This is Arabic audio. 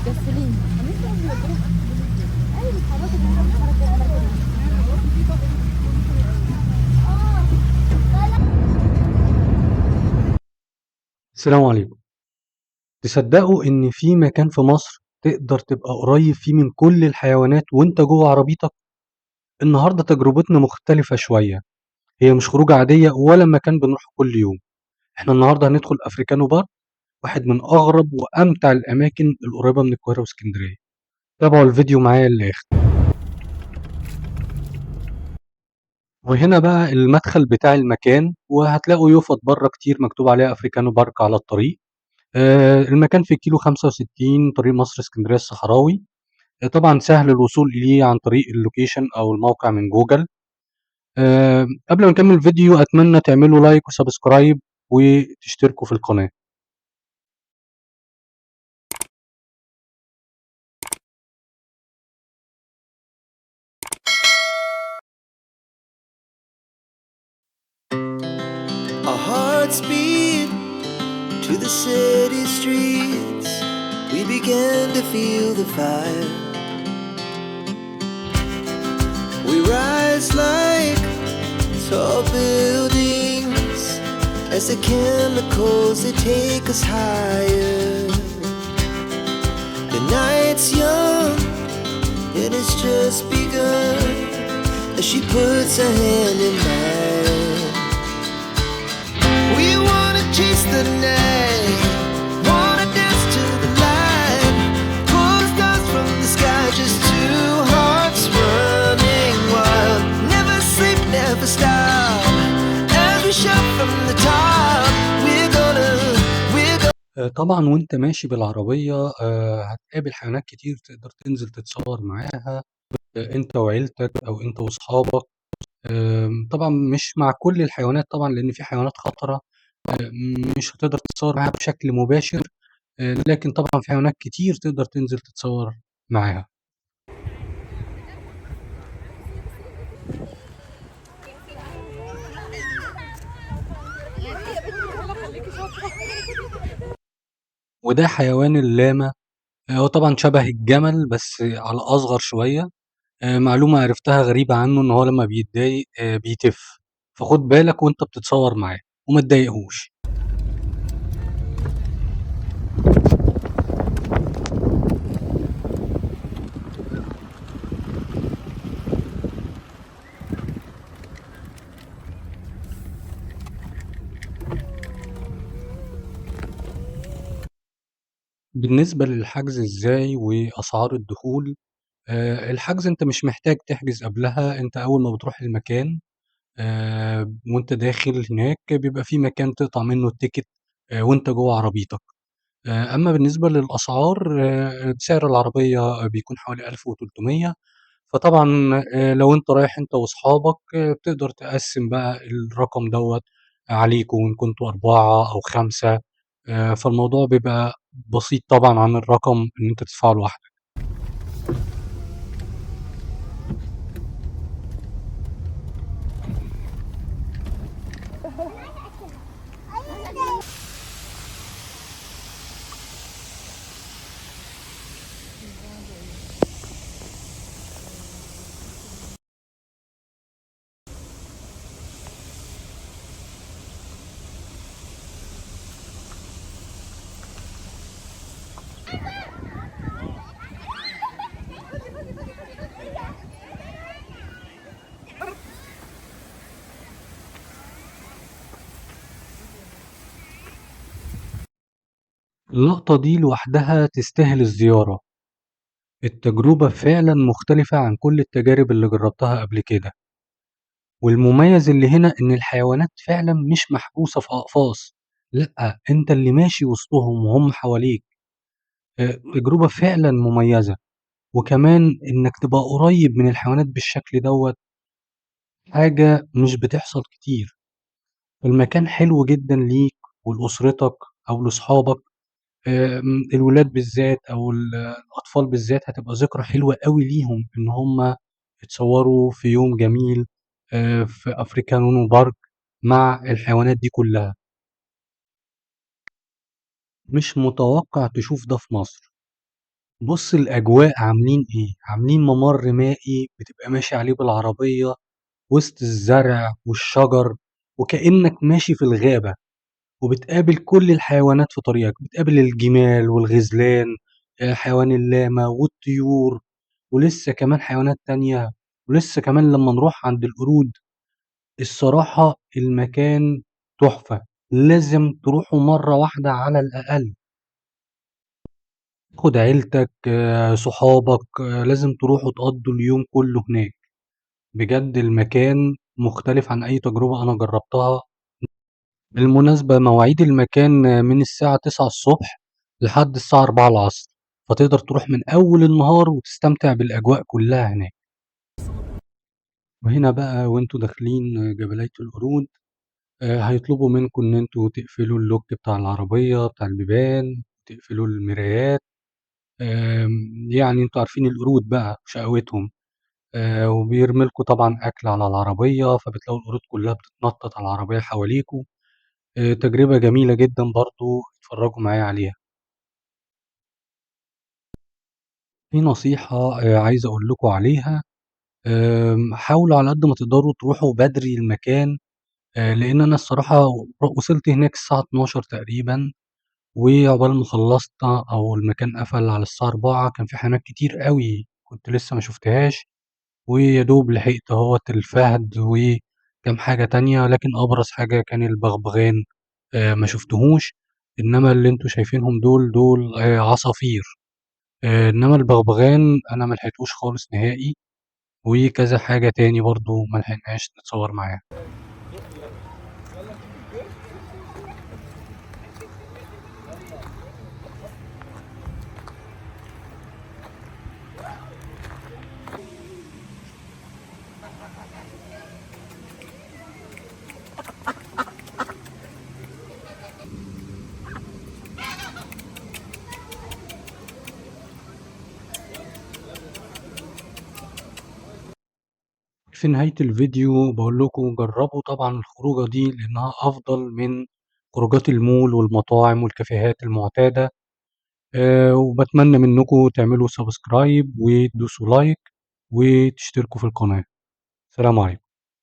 جسلين ايوه بيتحركوا بيتحركوا السلام عليكم. تصدقوا إن في مكان في مصر تقدر تبقى قريب فيه من كل الحيوانات وأنت جوه عربيتك؟ النهاردة تجربتنا مختلفة شوية، هي مش خروجة عادية ولا مكان بنروحه كل يوم، احنا النهاردة هندخل أفريكانو بارك، واحد من أغرب وأمتع الأماكن القريبة من القاهرة واسكندرية. تابعوا الفيديو معايا للآخر. وهنا بقى المدخل بتاع المكان، وهتلاقوا يافط بره كتير مكتوب عليها أفريكانو بارك على الطريق. المكان في كيلو 65 طريق مصر اسكندرية الصحراوي. طبعًا سهل الوصول إليه عن طريق اللوكيشن أو الموقع من جوجل. قبل ما نكمل الفيديو أتمنى تعملوا لايك وسبسكرايب وتشتركوا في القناة. Our hearts beat to the city streets. We began to feel the fire. We rise like tall buildings as the chemicals they take us higher. The night's young and it's just begun as she puts her hand in mine. We wanna chase the night, wanna dance to the light, pull the stars from the sky, just two hearts running wild. Never sleep, never stop, as we shout from the top. We're gonna طبعًا وأنت ماشي بالعربية هتقابل حيوانات كتير تقدر تنزل تتصور معاها، أنت وعيلتك أو أنت وأصحابك. طبعًا مش مع كل الحيوانات طبعًا، لإن في حيوانات خطرة مش هتقدر تتصور معاها بشكل مباشر، لكن طبعًا في حيوانات كتير تقدر تنزل تتصور معاها. وده حيوان اللاما. هو طبعًا شبه الجمل بس على أصغر شوية. معلومة عرفتها غريبة عنه إن هو لمّا بيتضايق بيتِف، فخُد بالك وأنت بتتصوّر معاه وما تضايقهوش. بالنسبة للحجز إزاي وأسعار الدخول، الحجز أنت مش محتاج تحجز قبلها، أنت أول ما بتروح المكان وأنت داخل هناك بيبقى في مكان تقطع منّه التيكت وأنت جوّه عربيتك. أمّا بالنسبة للأسعار سعر العربية بيكون حوالي 1300. فطبعًا لو أنت رايح أنت وأصحابك بتقدر تقسّم بقى الرقم دوّة عليكم إن كنتم 4 أو 5. فالموضوع بيبقى بسيط طبعًا عن الرقم إن أنت تدفعه لوحدك. اللقطة دي لوحدها تستاهل الزيارة. التجربة فعلًا مختلفة عن كل التجارب اللي جرّبتها قبل كده، والمميز اللي هنا إن الحيوانات فعلًا مش محبوسة في أقفاص، لأ، أنت اللي ماشي وسطهم وهُم حواليك. تجربة فعلًا مميزة. وكمان إنك تبقى قريب من الحيوانات بالشكل دوّة حاجة مش بتحصل كتير. المكان حلو جدًا ليك ولأسرتك أو لأصحابك. الولاد بالذات أو الأطفال بالذات هتبقى ذكرى حلوة أوي ليهم إن هم يتصوروا في يوم جميل في أفريكانو بارك مع الحيوانات دي كلها. مش متوقع تشوف ده في مصر. بُص الأجواء عاملين إيه، عاملين ممر مائي بتبقى ماشي عليه بالعربية وسط الزرع والشجر وكأنك ماشي في الغابة، وبتقابل كل الحيوانات في طريقك، بتقابل الجمال والغزلان، حيوان اللاما والطيور، ولسه كمان حيوانات تانية، ولسه كمان لمّا نروح عند القرود. الصراحة المكان تحفة، لازم تروحوا مرّة واحدة على الأقل. خُد عيلتك، صحابك، لازم تروحوا تقضّوا اليوم كلّه هناك. بجد المكان مختلف عن أي تجربة أنا جرّبتها. بالمناسبة مواعيد المكان من الساعة 09:00 لحد الساعة 16:00، فتقدر تروح من أول النهار وتستمتع بالأجواء كلّها هناك. وهنا بقى وأنتم داخلين جبلية القرود هيطلبوا منكم إن أنتم تقفلوا اللوك بتاع العربية، بتاع البيبان، تقفلوا المرايات. يعني أنتم عارفين القرود بقى وشقاوتهم. وبيرمي لكم طبعًا أكل على العربية، فبتلاقوا القرود كلّها بتتنطّط على العربية حواليكم. تجربة جميلة جدًا برضه اتفرّجوا معايا عليها. في نصيحة عايز أقول لكم عليها. حاولوا على قد ما تقدروا تروحوا بدري المكان. لإن أنا الصراحة وصلت هناك الساعة 12:00 تقريبًا، وعقبال ما خلّصت أو المكان قفل على الساعة 16:00 كان في حيوانات كتير أوي كنت لسه ما شُفتهاش، ويا دوب لحقت أهوّة الفهد وكام حاجة تانية، لكن أبرز حاجة كان البغبغان ما شُفتهوش. إنّما اللي أنتم شايفينهم دول عصافير. إنّما البغبغان أنا ما لحقتوش خالص نهائي، وكذا حاجة تاني برضه ما لحقناش نتصوّر معاها. في نهاية الفيديو باقول لكم جرّبوا طبعًا الخروجة دي لإنها أفضل من خروجات المول والمطاعم والكافيهات المعتادة. وباتمنى منكم تعملوا subscribe وتدوسوا like وتشتركوا في القناة. سلام عليكم.